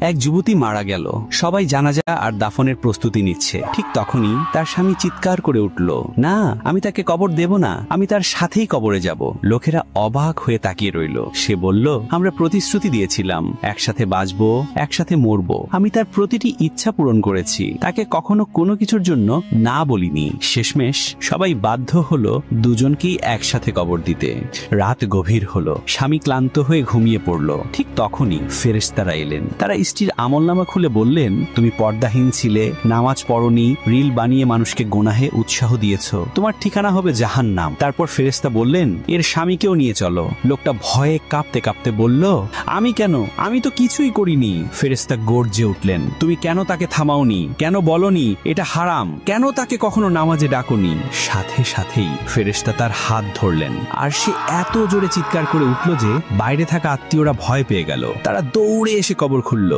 এক যুবতী মারা গেল। সবাই জানাজা আর দাফনের প্রস্তুতি নিচ্ছে। ঠিক তখনই তার স্বামী চিৎকার করে উঠল, না, আমি তাকে কবর দেব না, আমি তার সাথেই কবরে যাব। লোকেরা অবাক হয়ে তাকিয়ে রইল। সে বলল, আমরা প্রতিশ্রুতি দিয়েছিলাম, একসাথে বাঁচবো, একসাথে মরবো। আমি তার প্রতিটি ইচ্ছা পূরণ করেছি, তাকে কখনো কোনো কিছুর জন্য না বলিনি। শেষমেশ সবাই বাধ্য হলো দুজনকেই একসাথে কবর দিতে। রাত গভীর হলো, স্বামী ক্লান্ত হয়ে ঘুমিয়ে পড়ল। ঠিক তখনই ফেরেশতারা এলেন। তারা স্ত্রীর আমলনামা খুলে বললেন, তুমি পর্দাহীন ছিলে, নামাজ পড়নি, রিল বানিয়ে মানুষকে গোনাহে উৎসাহ দিয়েছ, তোমার ঠিকানা হবে জাহান্নাম। তারপর ফেরেশতা বললেন, এর স্বামীকেও নিয়ে চলো। লোকটা ভয়ে কাঁপতে কাঁপতে বলল, আমি কেন? আমি তো কিছুই করিনি। ফেরেশতা গর্জে উঠলেন, তুমি কেন তাকে থামাওনি? কেন বলনি এটা হারাম? কেন তাকে কখনো নামাজে ডাকোনি? সাথে সাথেই ফেরেশতা তার হাত ধরলেন, আর সে এত জোরে চিৎকার করে উঠল যে বাইরে থাকা আত্মীয়রা ভয় পেয়ে গেল। তারা দৌড়ে এসে কবর খুলল।